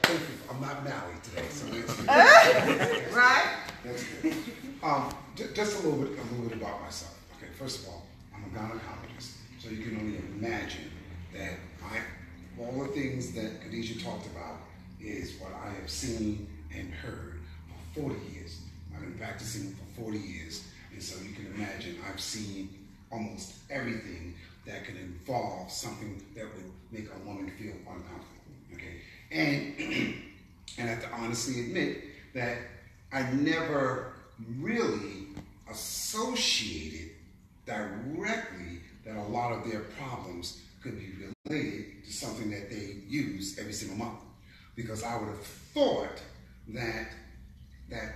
thank you. I'm not Malloy today, so that's Right? That's good. Just a little bit about myself. Okay, first of all, I'm a gynecologist, so you can only imagine that all the things that Khadijah talked about is what I have seen and heard for 40 years. I've been practicing for 40 years, and so you can imagine I've seen almost everything that can involve something that would make a woman feel uncomfortable. Okay, and I have to honestly admit that I never really associated directly that a lot of their problems could be related to something that they use every single month. Because I would have thought that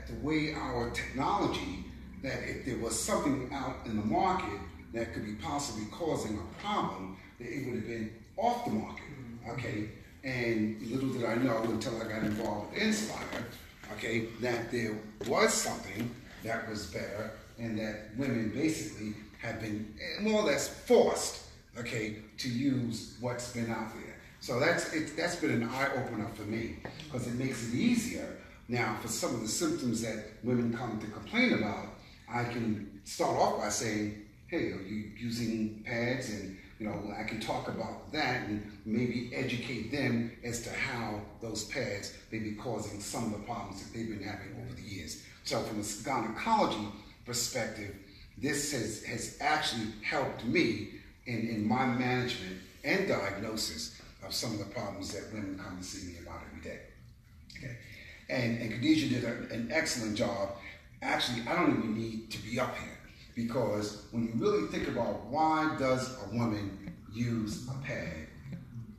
the way our technology, that if there was something out in the market that could be possibly causing a problem, that it would have been off the market, okay? And little did I know until I got involved with Inspire, okay, that there was something that was better and that women basically have been more or less forced, okay, to use what's been out there. So that's been an eye-opener for me, because it makes it easier now for some of the symptoms that women come to complain about. I can start off by saying, hey, are you using pads? And I can talk about that and maybe educate them as to how those pads may be causing some of the problems that they've been having over the years. So from a gynecology perspective, this has actually helped me in my management and diagnosis of some of the problems that women come to see me about every day. Okay, and Khadijah did an excellent job. Actually, I don't even need to be up here, because when you really think about why does a woman use a pad,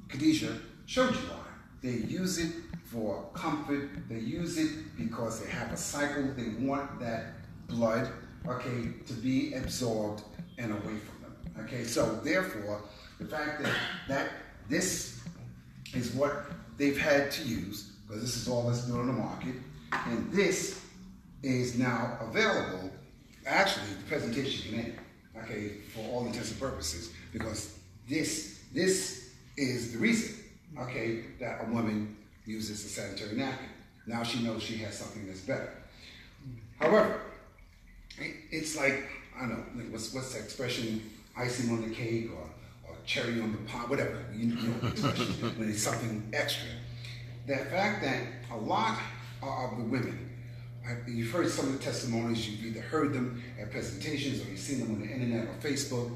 Khadijah showed you why. They use it for comfort. They use it because they have a cycle. They want that blood, okay, to be absorbed and away from them. Okay, so therefore, the fact that this is what they've had to use, because this is all that's good on the market, and this is now available. Actually, the presentation can end, okay, for all intents and purposes, because this is the reason, okay, that a woman uses a sanitary napkin. Now she knows she has something that's better. However, it's like, I don't know, what's the expression, icing on the cake or cherry on the pie, whatever, you know the expression, when it's something extra. The fact that a lot of the women, you've heard some of the testimonies, you've either heard them at presentations or you've seen them on the internet or Facebook,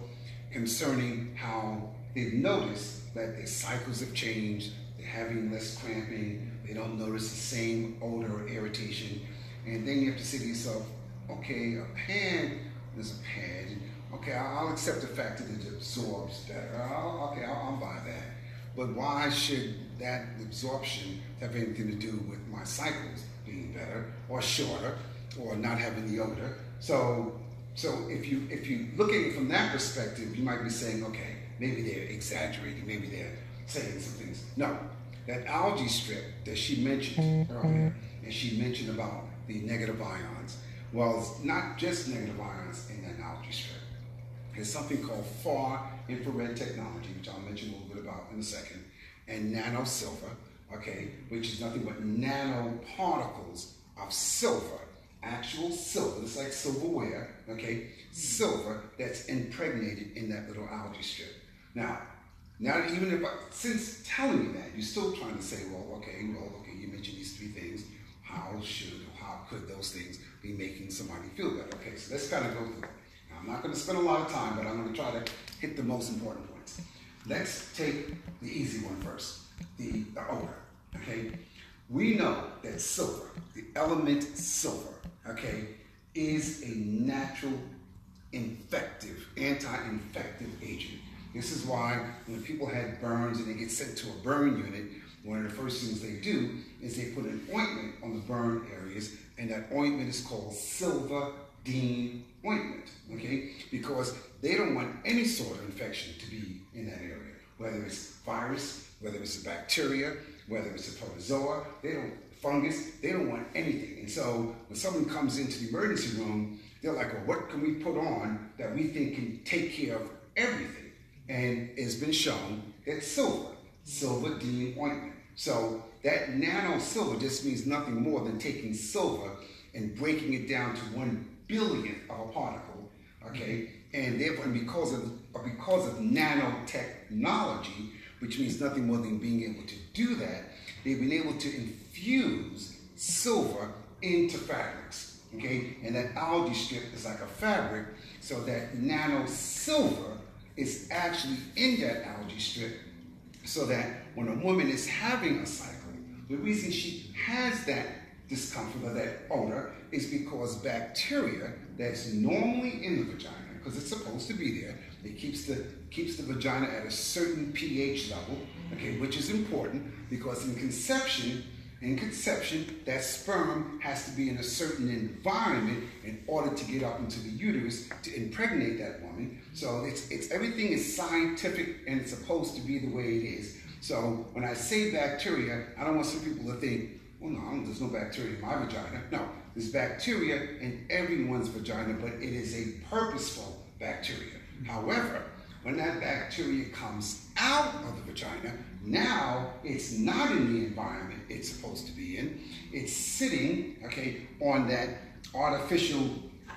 concerning how they've noticed that their cycles have changed, they're having less cramping, they don't notice the same odor or irritation, and then you have to say to yourself, okay, a pad is a pad, okay, I'll accept the fact that it absorbs better, I'll buy that, but why should that absorption have anything to do with my cycles being better or shorter or not having the odor? So if you look at it from that perspective, you might be saying, okay, maybe they're exaggerating, maybe they're saying some things. No, that algae strip that she mentioned earlier, and she mentioned about the negative ions. Well, it's not just negative ions in that algae strip. There's something called far infrared technology, which I'll mention a little bit about in a second, and nano silver, okay, which is nothing but nanoparticles of silver, actual silver, it's like silverware, okay, silver that's impregnated in that little algae strip. Now even if since telling you that, you're still trying to say, well, okay, you mentioned these three things, how could those things be making somebody feel better? Okay, so let's kind of go through it. Now, I'm not going to spend a lot of time, but I'm going to try to hit the most important points. Let's take the easy one first, the odor, okay? We know that silver, the element silver, okay, is a natural anti-infective agent. This is why when people had burns and they get sent to a burn unit, one of the first things they do is they put an ointment on the burn areas, and that ointment is called silverdene ointment, okay? Because they don't want any sort of infection to be in that area, whether it's virus, whether it's a bacteria, whether it's a protozoa, fungus, they don't want anything. And so when someone comes into the emergency room, they're like, well, what can we put on that we think can take care of everything? And it's been shown that silverdene ointment. So that nano silver just means nothing more than taking silver and breaking it down to 1/billionth of a particle, okay? And therefore, and because of nanotechnology, which means nothing more than being able to do that, they've been able to infuse silver into fabrics, okay? And that algae strip is like a fabric, so that nano silver is actually in that algae strip, so that when a woman is having a cycle, the reason she has that discomfort or that odor is because bacteria that's normally in the vagina, because it's supposed to be there, it keeps the vagina at a certain pH level, okay, which is important because in conception, that sperm has to be in a certain environment in order to get up into the uterus to impregnate that woman. So it's everything is scientific and it's supposed to be the way it is. So when I say bacteria, I don't want some people to think, well, no, there's no bacteria in my vagina. No, there's bacteria in everyone's vagina, but it is a purposeful bacteria. However, when that bacteria comes out of the vagina, now it's not in the environment it's supposed to be in. It's sitting, okay, on that artificial,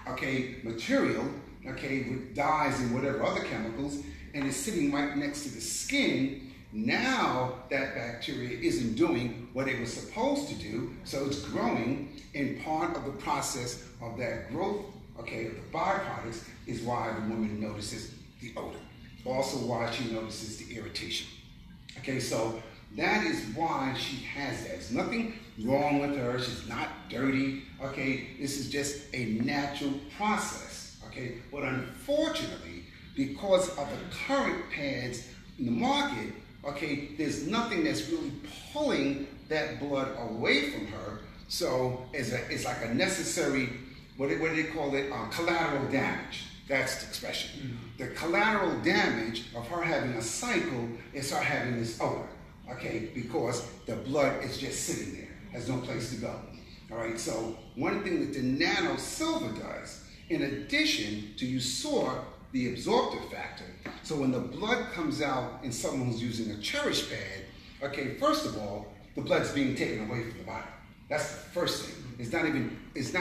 okay, material, okay, with dyes and whatever other chemicals, and it's sitting right next to the skin. Now that bacteria isn't doing what it was supposed to do, so it's growing, and part of the process of that growth, okay, of the byproducts is why the woman notices the odor. Also why she notices the irritation. Okay, so that is why she has that. There's nothing wrong with her. She's not dirty. Okay, this is just a natural process. Okay, but unfortunately, because of the current pads in the market, okay, there's nothing that's really pulling that blood away from her. So it's like a necessary, what do they call it? Collateral damage. That's the expression. Mm-hmm. The collateral damage of her having a cycle is her having this odor, okay, because the blood is just sitting there, has no place to go. All right, so one thing that the nano silver does, in addition to, you saw the absorptive factor, so when the blood comes out in someone who's using a Cherish pad, okay, first of all, the blood's being taken away from the body. That's the first thing. It's not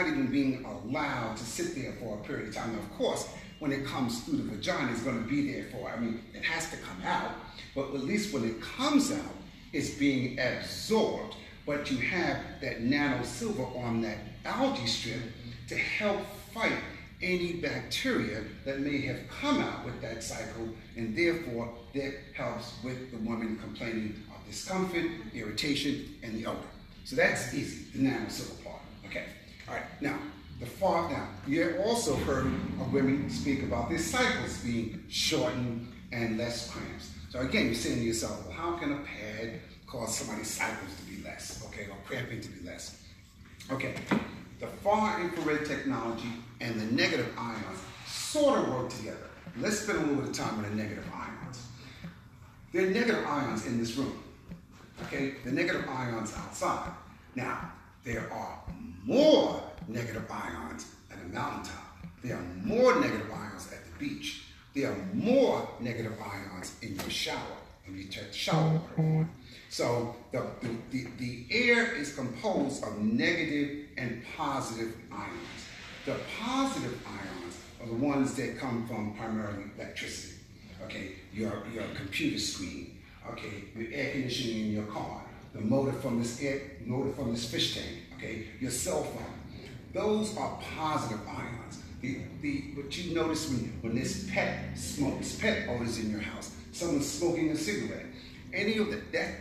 even being allowed to sit there for a period of time. Now, of course, when it comes through the vagina, it's going to be there for, it has to come out, but at least when it comes out, it's being absorbed. But you have that nano silver on that algae strip to help fight any bacteria that may have come out with that cycle, and therefore that helps with the woman complaining of discomfort, irritation, and the odor. So that's easy, the nano silver part. Okay, all right, now, you have also heard of women speak about their cycles being shortened and less cramps. So again, you're saying to yourself, well, how can a pad cause somebody's cycles to be less, okay, or cramping to be less? Okay, the far infrared technology and the negative ions sort of work together. Let's spend a little bit of time on the negative ions. There are negative ions in this room, okay? The negative ions outside. Now, there are more negative ions at a mountaintop. There are more negative ions at the beach. There are more negative ions in your shower when you turn the shower water on. So the air is composed of negative and positive ions. The positive ions are the ones that come from primarily electricity. Okay, your computer screen. Okay, your air conditioning in your car. The motor from this fish tank. Okay, your cell phone. Those are positive ions. What you notice when this pet smokes, pet odors in your house, someone's smoking a cigarette, any of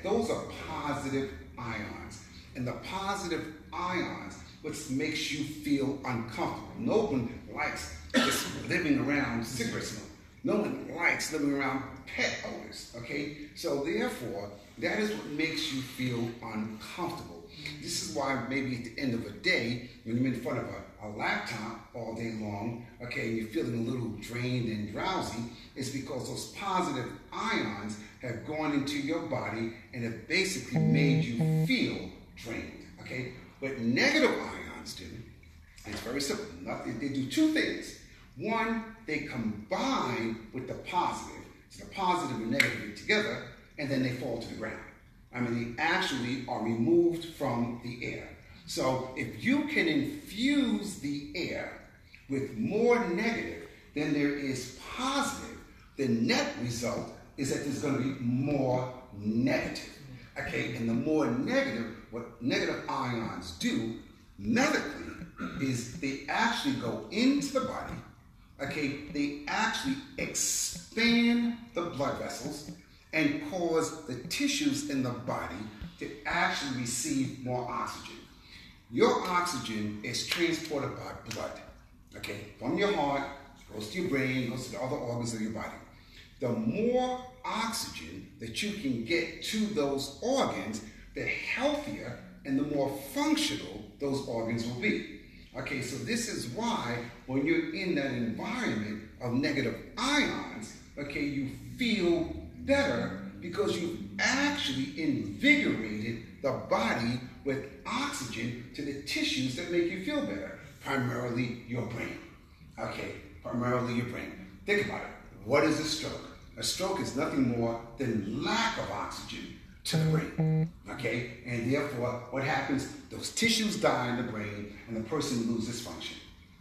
those are positive ions. And the positive ions, what makes you feel uncomfortable. No one likes just living around cigarette smoke. No one likes living around pet odors, okay? So therefore, that is what makes you feel uncomfortable. This is why maybe at the end of a day, when you're in front of a laptop all day long, okay, and you're feeling a little drained and drowsy, it's because those positive ions have gone into your body and have basically made you feel drained, okay? But negative ions do, and it's very simple. They do two things. One, they combine with the positive. So the positive and negative get together, and then they fall to the ground. I mean, they actually are removed from the air. So if you can infuse the air with more negative than there is positive, the net result is that there's going to be more negative. Okay, and the more negative, what negative ions do medically is they actually go into the body. Okay, they actually expand the blood vessels and cause the tissues in the body to actually receive more oxygen. Your oxygen is transported by blood, okay, from your heart, goes to your brain, goes to the other organs of your body. The more oxygen that you can get to those organs, the healthier and the more functional those organs will be. Okay, so this is why when you're in that environment of negative ions, okay, you feel better because you've actually invigorated the body with oxygen to the tissues that make you feel better, primarily your brain. Okay, primarily your brain. Think about it. What is a stroke? A stroke is nothing more than lack of oxygen to the brain. Okay, and therefore, what happens? Those tissues die in the brain, and the person loses function.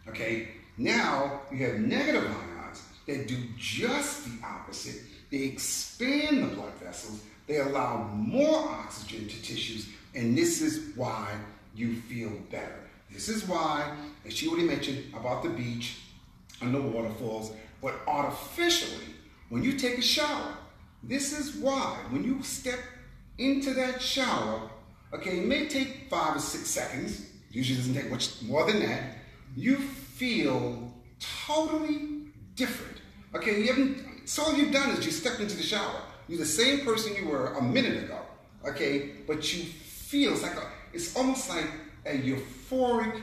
Okay, now you have negative ions that do just the opposite. They expand the blood vessels. They allow more oxygen to tissues, and this is why you feel better. This is why, as she already mentioned about the beach and the waterfalls, but artificially, when you take a shower, this is why when you step into that shower, okay, it may take 5 or 6 seconds, usually doesn't take much more than that, you feel totally different. Okay, so all you've done is you stepped into the shower. You're the same person you were a minute ago, okay, but you feel, it's almost like a euphoric,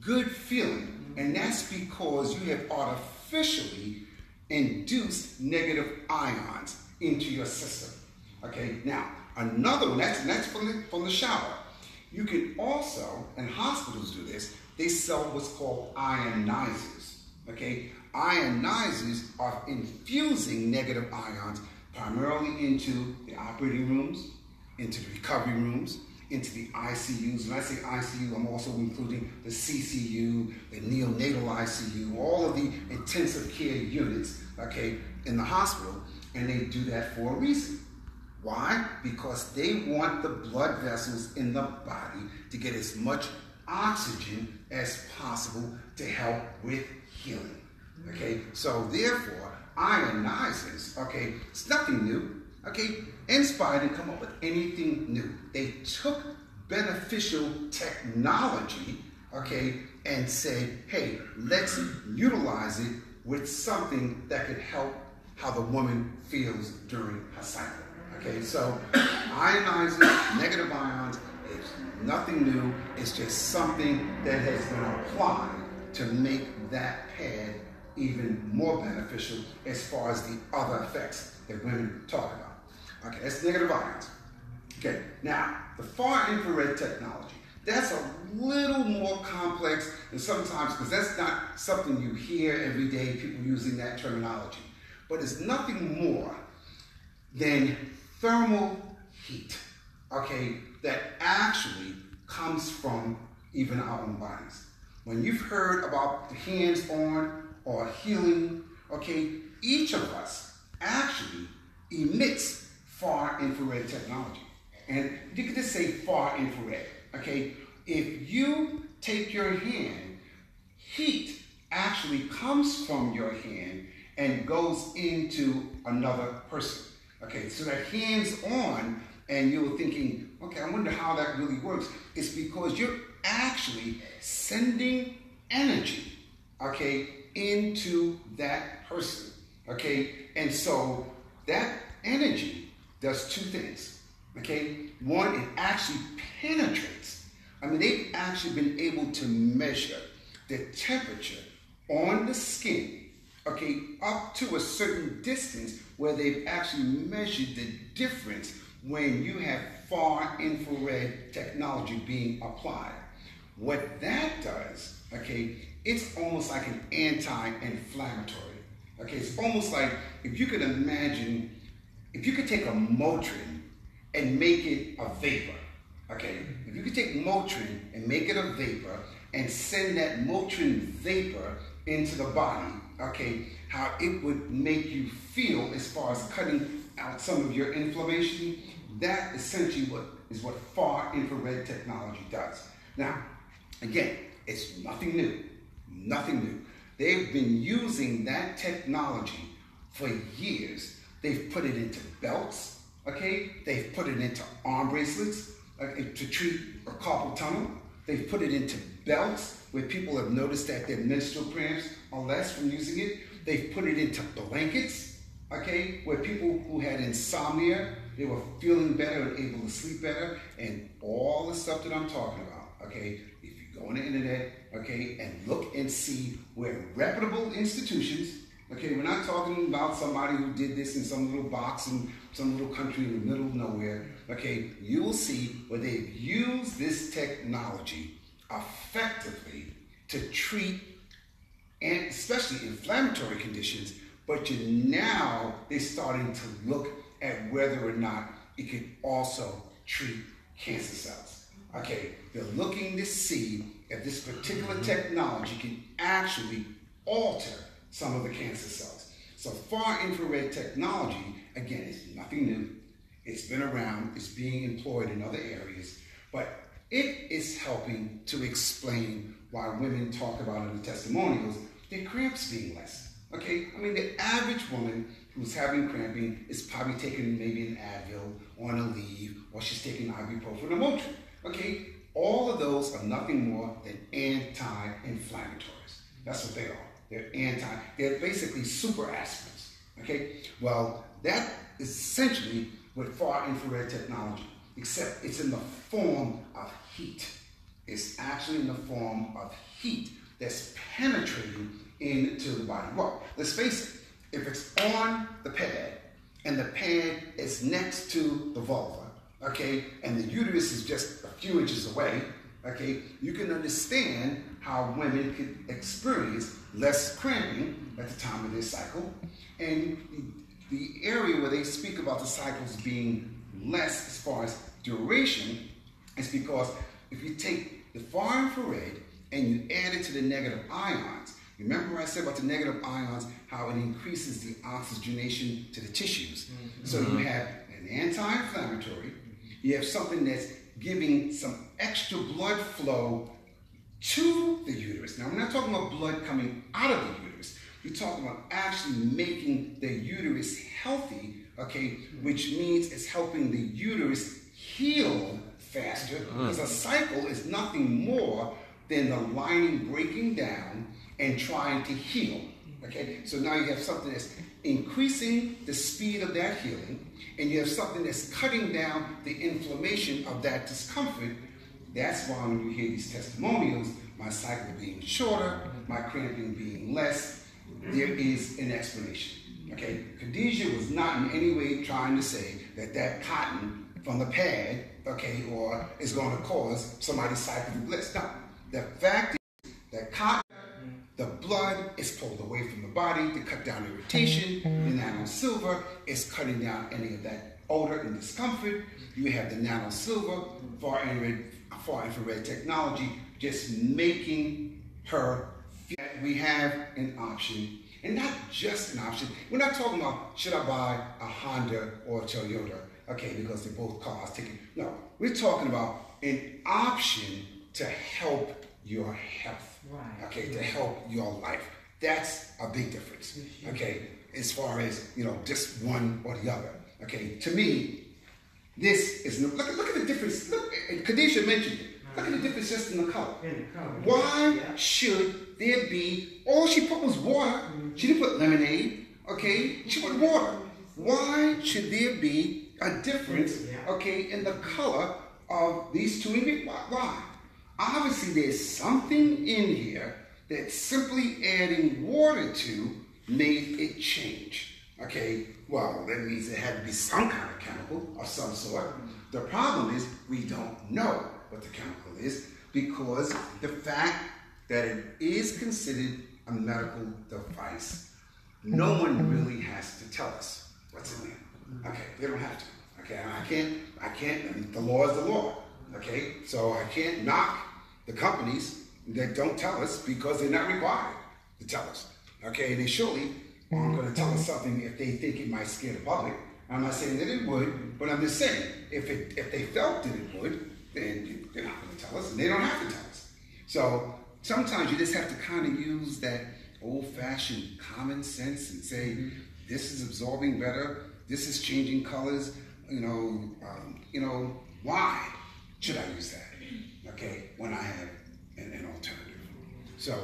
good feeling, and that's because you have artificially induced negative ions into your system. Okay, now another one, that's from the shower. You can also, and hospitals do this, they sell what's called ionizers. Okay, ionizers are infusing negative ions primarily into the operating rooms, into the recovery rooms, into the ICUs. When I say ICU, I'm also including the CCU, the neonatal ICU, all of the intensive care units, okay, in the hospital, and they do that for a reason. Why? Because they want the blood vessels in the body to get as much oxygen as possible to help with healing. Okay, so therefore, ionizers, okay, it's nothing new. Okay, Inspire didn't come up with anything new. They took beneficial technology, okay, and said, hey, let's utilize it with something that could help how the woman feels during her cycle. Okay, so ionizers, negative ions, is nothing new. It's just something that has been applied to make that pad even more beneficial as far as the other effects that women talk about. Okay, that's negative ions. Okay, now, the far infrared technology, that's a little more complex, and sometimes, because that's not something you hear every day, people using that terminology, but it's nothing more than thermal heat, okay, that actually comes from even our own bodies. When you've heard about the hands-on or healing, okay, each of us actually emits far infrared technology. And you could just say far infrared, okay? If you take your hand, heat actually comes from your hand and goes into another person. Okay, so that hands-on, and you're thinking, okay, I wonder how that really works. It's because you're actually sending energy, okay, into that person, okay? And so that energy does two things, okay? One, it actually penetrates. I mean, they've actually been able to measure the temperature on the skin, okay, up to a certain distance where they've actually measured the difference when you have far infrared technology being applied. What that does, okay, it's almost like an anti-inflammatory. Okay, it's almost like if you could imagine, if you could take a Motrin and make it a vapor. Okay, if you could take Motrin and make it a vapor and send that Motrin vapor into the body, okay, how it would make you feel as far as cutting out some of your inflammation, that essentially is what far infrared technology does. Now, again, it's nothing new, nothing new. They've been using that technology for years. They've put it into belts, okay? They've put it into arm bracelets to treat a carpal tunnel. They've put it into belts where people have noticed that their menstrual cramps are less from using it. They've put it into blankets, okay, where people who had insomnia, they were feeling better and able to sleep better, and all the stuff that I'm talking about, okay? If you go on the internet, okay, and look and see where reputable institutions, okay, we're not talking about somebody who did this in some little box in some little country in the middle of nowhere, okay, you will see where they've used this technology effectively to treat, and especially inflammatory conditions, but they're starting to look at whether or not it could also treat cancer cells. Okay, they're looking to see if this particular technology can actually alter some of the cancer cells. So far infrared technology, again, is nothing new. It's been around, it's being employed in other areas, but it is helping to explain why women talk about in the testimonials their cramps being less. Okay, I mean, the average woman who's having cramping is probably taking maybe an Advil on a leave, or she's taking ibuprofen or Motrin. Okay, all of those are nothing more than anti-inflammatories. That's what they are. They're basically super aspirins. Okay, well, that is essentially what far infrared technology, except it's in the form of heat. It's actually in the form of heat that's penetrating into the body. Well, let's face it, if it's on the pad and the pad is next to the vulva, okay, and the uterus is just a few inches away, okay, you can understand how women could experience less cramping at the time of their cycle. And the area where they speak about the cycles being less as far as duration is because if you take the far infrared and you add it to the negative ions, remember what I said about the negative ions, how it increases the oxygenation to the tissues. Mm-hmm. So you have an anti-inflammatory, you have something that's giving some extra blood flow to the uterus. Now, we're not talking about blood coming out of the uterus. We're talking about actually making the uterus healthy, okay, which means it's helping the uterus heal faster, because a cycle is nothing more than the lining breaking down and trying to heal. Okay, so now you have something that's increasing the speed of that healing, and you have something that's cutting down the inflammation of that discomfort. That's why when you hear these testimonials, my cycle being shorter, my cramping being less, there is an explanation. Okay, Khadijah was not in any way trying to say that cotton from the pad, okay, or is going to cause somebody's cycle to bliss. No, the fact is that cotton, the blood is pulled away from the body to cut down irritation. The nano silver is cutting down any of that odor and discomfort. You have the nano silver, far infrared technology, just making her feel. We have an option, and not just an option. We're not talking about should I buy a Honda or a Toyota, okay, because they're both cars. No, we're talking about an option to help your health. Right. Okay, to help your life. That's a big difference. Okay, as far as just one or the other. Okay, to me, this is look at the difference. Look, Khadijah mentioned it. Look at the difference just in the color. Why should there be? All she put was water. She didn't put lemonade. Okay, she put water. Why should there be a difference? Okay, in the color of these two ingredients? Why? Obviously, there's something in here that simply adding water to made it change. Okay, well, that means it had to be some kind of chemical of some sort. The problem is we don't know what the chemical is, because the fact that it is considered a medical device, no one really has to tell us what's in there. Okay, they don't have to. Okay, and I can't, the law is the law. Okay, so I can't knock the companies that don't tell us because they're not required to tell us. Okay, and they surely aren't going to tell us something if they think it might scare the public. I'm not saying that it would, but I'm just saying if they felt that it would, then they're not going to tell us, and they don't have to tell us. So sometimes you just have to kind of use that old-fashioned common sense and say, this is absorbing better, this is changing colors. Why should I use that? Okay, when I have an alternative. So,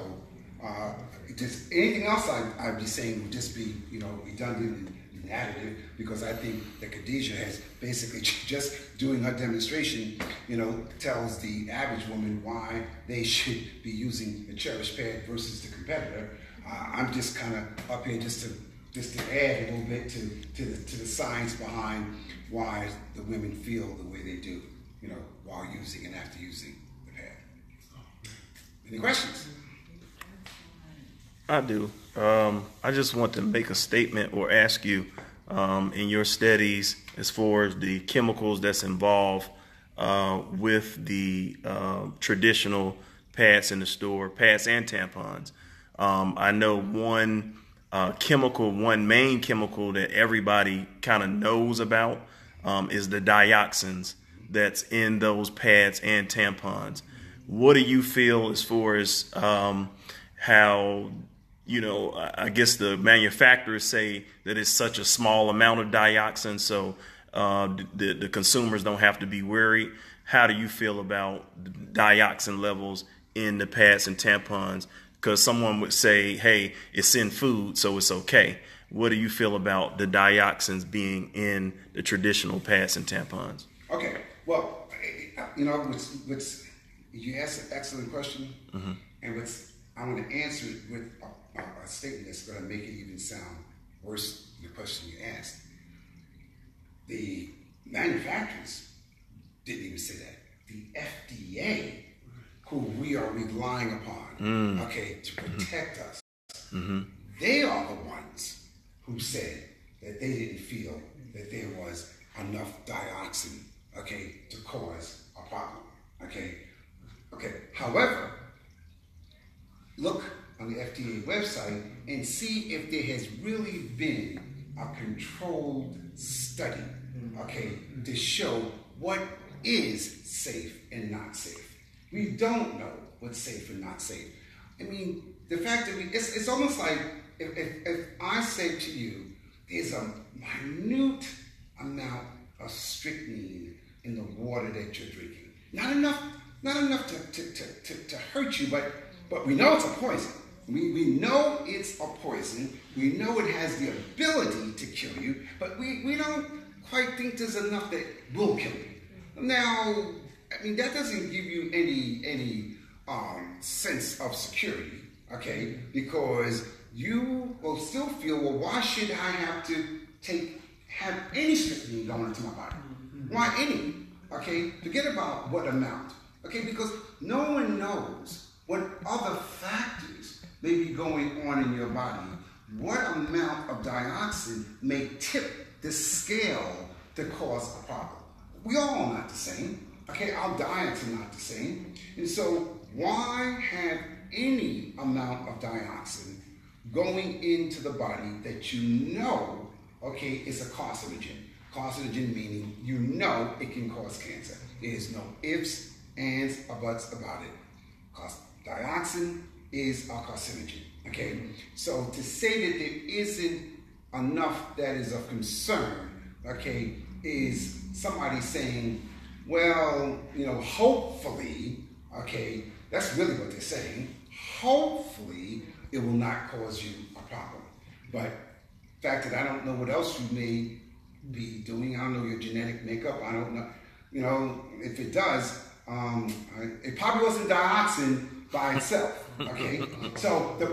just anything else I'd be saying would just be, redundant and additive, because I think that Khadijah has basically just doing her demonstration, tells the average woman why they should be using the Cherish pad versus the competitor. I'm just kind of up here just to add a little bit to the science behind why the women feel the way they do, while using and after using the pad. Any questions? I do. I just want to make a statement or ask you, in your studies, as far as the chemicals that's involved with the traditional pads in the store, pads and tampons. I know one main chemical that everybody kind of knows about is the dioxins that's in those pads and tampons. What do you feel as far as how, I guess the manufacturers say that it's such a small amount of dioxin, so the consumers don't have to be worried? How do you feel about the dioxin levels in the pads and tampons? Because someone would say, hey, it's in food, so it's okay. What do you feel about the dioxins being in the traditional pads and tampons? Okay, well, you asked an excellent question, and I'm going to answer it with a statement that's going to make it even sound worse than the question you asked. The manufacturers didn't even say that. The FDA, who we are relying upon, to protect us, they are the ones who said that they didn't feel that there was enough dioxin, to cause a problem, Okay. However, look on the FDA website and see if there has really been a controlled study, to show what is safe and not safe. We don't know what's safe and not safe. I mean, the fact that it's almost like if I say to you, there's a minute amount of strychnine in the water that you're drinking. Not enough to hurt you, but we know it's a poison. We know it's a poison. We know it has the ability to kill you, but we don't quite think there's enough that will kill you. Now, I mean, that doesn't give you any sense of security, because you will still feel, well, why should I have to have any strychnine going into my body? Why any? Forget about what amount, because no one knows what other factors may be going on in your body. What amount of dioxin may tip the scale to cause a problem? We all are not the same. Our diets are not the same. And so why have any amount of dioxin going into the body that is a carcinogen? Carcinogen meaning it can cause cancer. There's no ifs, ands, or buts about it. Because dioxin is a carcinogen. So to say that there isn't enough that is of concern, is somebody saying, well, hopefully, that's really what they're saying. Hopefully, it will not cause you a problem. But the fact that I don't know what else you may be doing, I don't know your genetic makeup, I don't know, if it does, it probably wasn't dioxin by itself, So the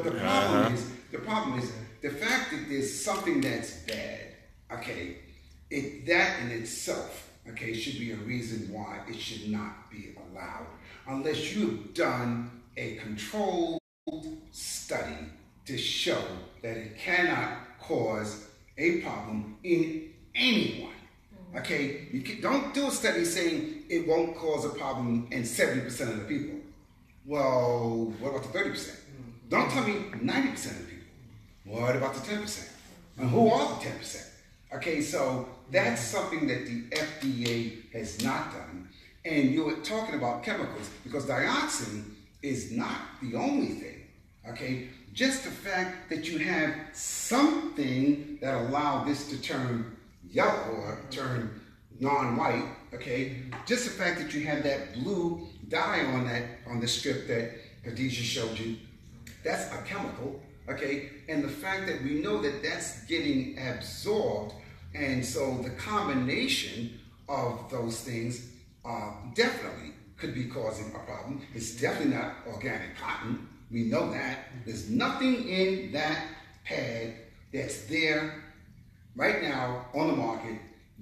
problem is the fact that there's something that's bad, that in itself, should be a reason why it should not be allowed, unless you've done a controlled study to show that it cannot cause a problem in anyone. Okay, don't do a study saying it won't cause a problem in 70% of the people. Well, what about the 30%? Don't tell me 90% of the people. What about the 10%? And who are the 10%? Okay, so that's something that the FDA has not done. And you were talking about chemicals, because dioxin is not the only thing. Okay, just the fact that you have something that allow this to turn yellow or turn non-white, okay, just the fact that you have that blue dye on the strip that Khadijah showed you, that's a chemical, okay, and the fact that we know that that's getting absorbed, and so the combination of those things definitely could be causing a problem. It's definitely not organic cotton. We know that. There's nothing in that pad that's there right now on the market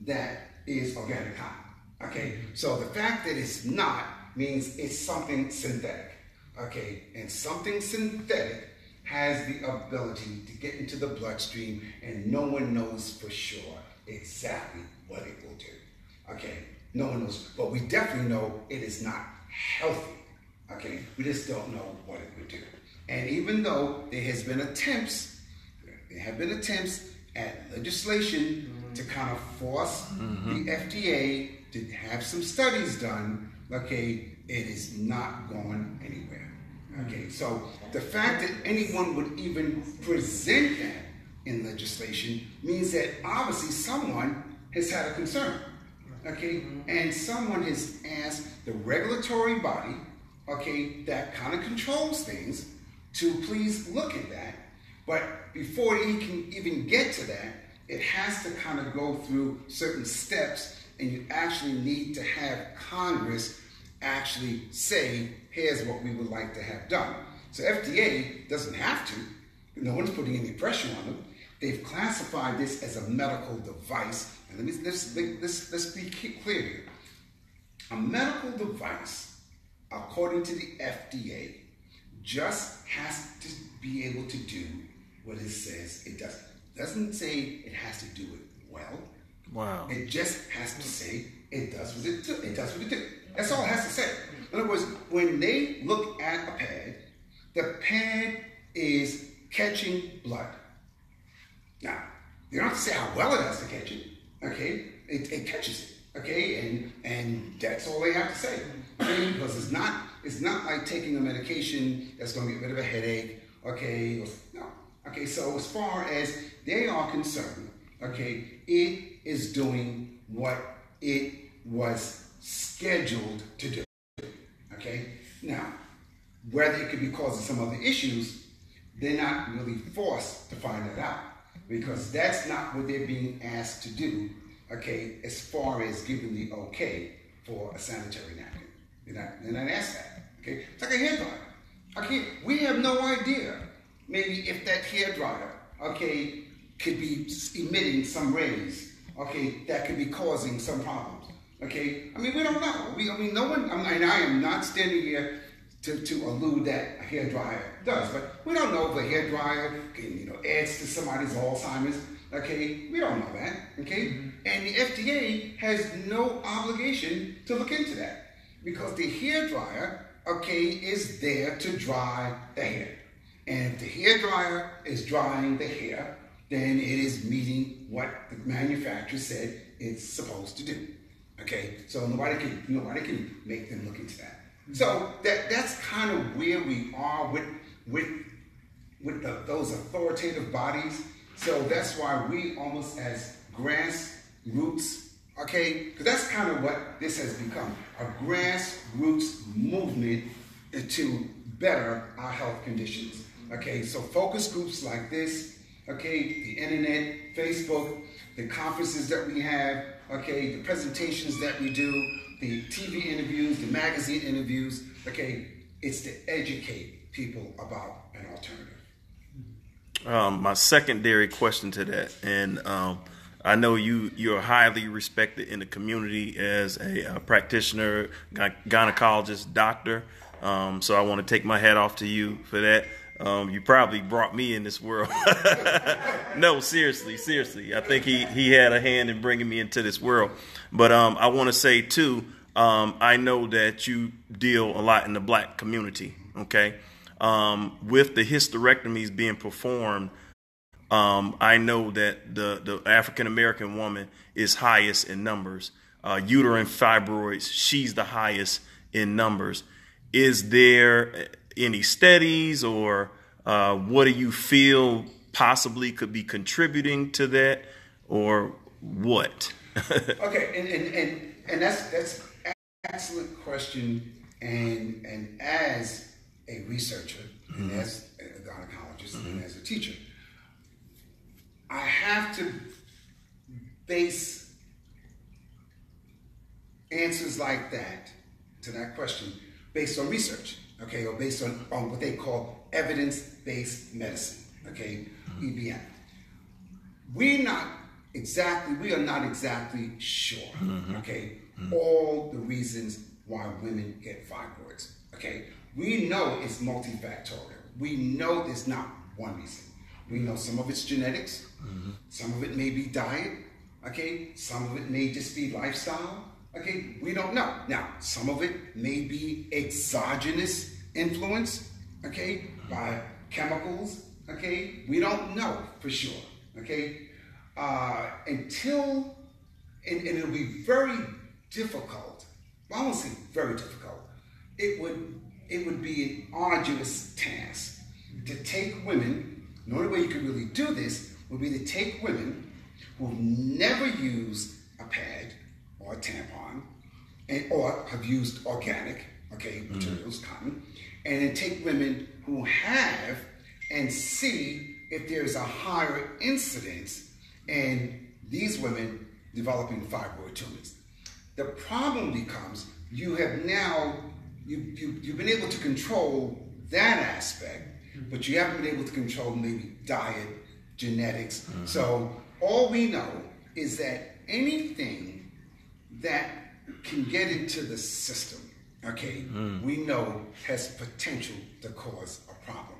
that is organic cotton. Okay, so the fact that it's not means it's something synthetic. Okay, and something synthetic has the ability to get into the bloodstream, and no one knows for sure exactly what it will do. Okay, no one knows, but we definitely know it is not healthy. Okay, we just don't know what it would do. And even though there have been attempts at legislation to kind of force the FDA to have some studies done, okay, it is not going anywhere. Okay, so the fact that anyone would even present that in legislation means that obviously someone has had a concern. Okay, and someone has asked the regulatory body, okay, that kind of controls things, to please look at that. But before it can even get to that, it has to kind of go through certain steps, and you actually need to have Congress actually say, here's what we would like to have done. So FDA doesn't have to. No one's putting any pressure on them. They've classified this as a medical device. And let's be clear here. A medical device, according to the FDA, just has to be able to do what it says it does. It doesn't say it has to do it well. Wow. It just has to say it does what it do. It does what it do. That's all it has to say. In other words, when they look at a pad, the pad is catching blood. Now, you don't have to say how well it has to catch it. Okay, it catches it. Okay, and that's all they have to say. Okay, because it's not like taking a medication that's going to get rid of a headache. Okay, no. Okay, so as far as they are concerned, okay, it is doing what it was scheduled to do. Okay, now whether it could be causing some other issues, they're not really forced to find that out, because that's not what they're being asked to do, okay, as far as giving the okay for a sanitary napkin. They're not asked that, okay? It's like a hairdryer. We have no idea maybe if that hairdryer, okay, could be emitting some rays, okay, that could be causing some problems, okay? I mean, we don't know. No one, I am not standing here to allude that a hairdryer does, but we don't know if a hairdryer can, adds to somebody's Alzheimer's, okay? We don't know that, okay? And the FDA has no obligation to look into that, because the hairdryer, okay, is there to dry the hair. And if the hairdryer is drying the hair, then it is meeting what the manufacturer said it's supposed to do. Okay, so nobody can make them look into that. So that's kind of where we are with those authoritative bodies. So that's why we almost as grassroots, okay, because that's kind of what this has become, a grassroots movement to better our health conditions. Okay, so focus groups like this, okay, the internet, Facebook, the conferences that we have, okay, the presentations that we do, the TV interviews, the magazine interviews, okay, it's to educate people about an alternative. My secondary question to that, and I know you're highly respected in the community as a practitioner, gynecologist, doctor, so I want to take my hat off to you for that. You probably brought me in this world. No, seriously. I think he had a hand in bringing me into this world. But I want to say, too, I know that you deal a lot in the black community, okay? With the hysterectomies being performed, I know that the African-American woman is highest in numbers. Uterine fibroids, she's the highest in numbers. Is there any studies or what do you feel possibly could be contributing to that, or what? Okay, and that's an excellent question. And as a researcher, and as a gynecologist, and as a teacher, I have to base answers like that to that question based on research, okay, or based on what they call evidence-based medicine, okay, EBM. We are not exactly sure, okay, all the reasons why women get fibroids, okay. We know it's multifactorial. We know there's not one reason. We know some of it's genetics, some of it may be diet, okay, some of it may just be lifestyle, okay, we don't know. Now, some of it may be exogenous influence, okay, by chemicals, okay, we don't know for sure, okay, and it'll be very difficult, well, I won't say very difficult, it would be an arduous task to take women. The only way you could really do this would be to take women who've never used a pad or a tampon, or have used organic, okay, materials, cotton, and then take women who have and see if there's a higher incidence in these women developing fibroid tumors. The problem becomes you've been able to control that aspect, but you haven't been able to control maybe diet, genetics. So all we know is that anything that can get into the system, okay, we know has potential to cause a problem.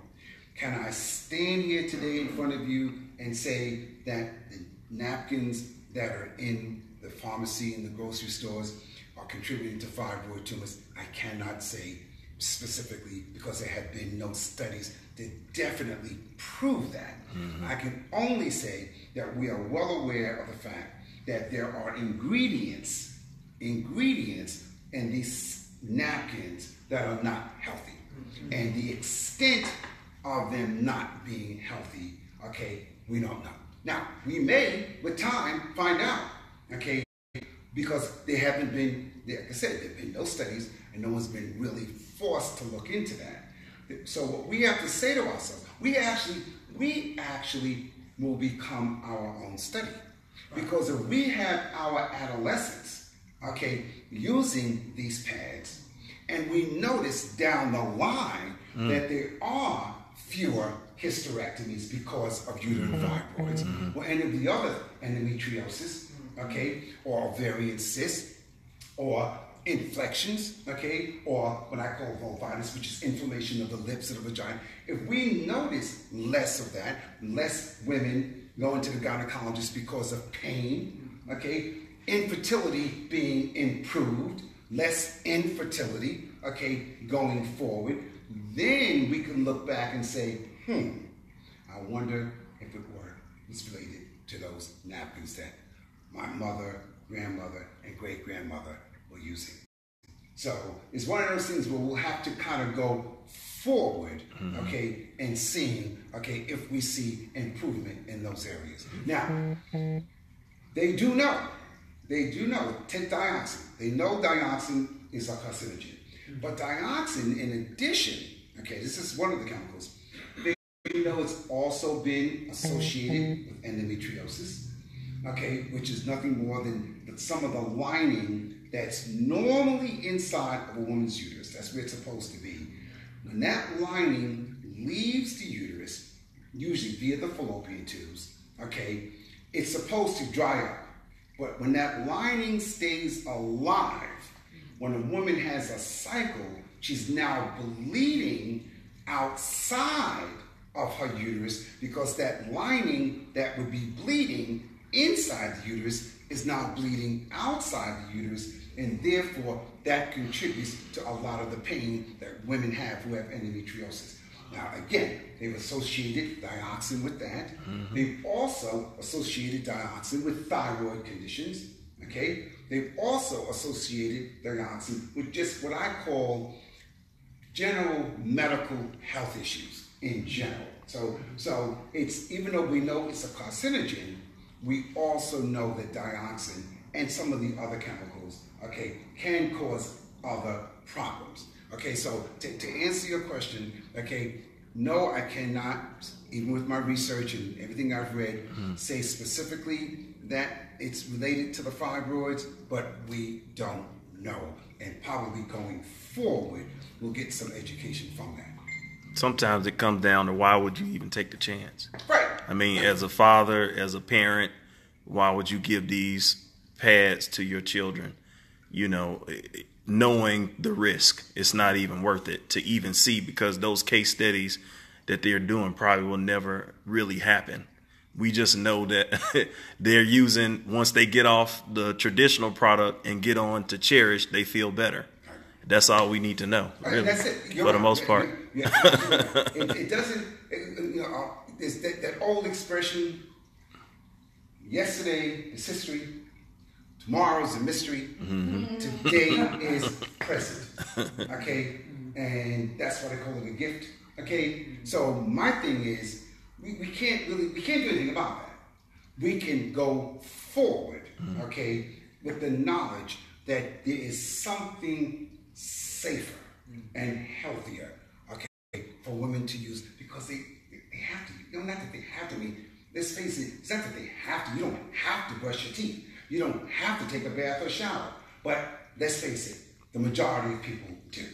Can I stand here today in front of you and say that the napkins that are in the pharmacy and the grocery stores are contributing to fibroid tumors? I cannot say specifically because there have been no studies that definitely prove that. I can only say that we are well aware of the fact that there are ingredients in these napkins that are not healthy. And the extent of them not being healthy, okay, we don't know. Now, we may, with time, find out, okay, because there haven't been, like I said, there have been no studies and no one's been really forced to look into that. So what we have to say to ourselves, we actually will become our own study. Because if we have our adolescents, okay, using these pads, and we notice down the line that there are fewer hysterectomies because of uterine fibroids, or any of the other endometriosis, okay, or ovarian cysts, or inflections, okay, or what I call vulvitis, which is inflammation of the lips of the vagina. If we notice less of that, less women going to the gynecologist because of pain, okay, infertility being improved, less infertility, okay, going forward, then we can look back and say, I wonder if it was related to those napkins that my mother, grandmother, and great-grandmother were using. So it's one of those things where we'll have to kind of go forward, okay, and seeing, okay, if we see improvement in those areas. Now, they do know, take dioxin. They know dioxin is a carcinogen. But dioxin, in addition, okay, this is one of the chemicals, they know it's also been associated with endometriosis, okay, which is nothing more than some of the lining that's normally inside of a woman's uterus. That's where it's supposed to be. When that lining leaves the uterus, usually via the fallopian tubes, okay, it's supposed to dry up. But when that lining stays alive, when a woman has a cycle, she's now bleeding outside of her uterus, because that lining that would be bleeding inside the uterus is now bleeding outside the uterus, and therefore that contributes to a lot of the pain that women have who have endometriosis. Now, again, they've associated dioxin with that. Mm-hmm. They've also associated dioxin with thyroid conditions, okay? They've also associated dioxin with just what I call general medical health issues in general. So it's, even though we know it's a carcinogen, we also know that dioxin and some of the other chemicals, okay, can cause other problems. Okay, so to answer your question, okay, no, I cannot, even with my research and everything I've read, say specifically that it's related to the fibroids, but we don't know. And probably going forward, we'll get some education from that. Sometimes it comes down to, why would you even take the chance? Right. I mean, as a father, as a parent, why would you give these pads to your children? You know, knowing the risk, it's not even worth it to even see, because those case studies that they're doing probably will never really happen. We just know that they're using, once they get off the traditional product and get on to Cherish, they feel better. That's all we need to know, really, that's it. for the most part. It doesn't, you know, it's that old expression, yesterday is history, tomorrow's a mystery, today is present, okay? And that's why they call it a gift, okay? So my thing is, we can't do anything about that. We can go forward, okay, with the knowledge that there is something safer and healthier, okay, for women to use, because they have to. You know, not that they have to. I mean, let's face it, it's not that they have to. You don't have to brush your teeth. You don't have to take a bath or shower. But let's face it, the majority of people do.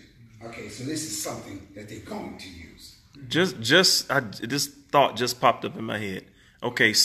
Okay, so this is something that they're going to use. This thought just popped up in my head. Okay, so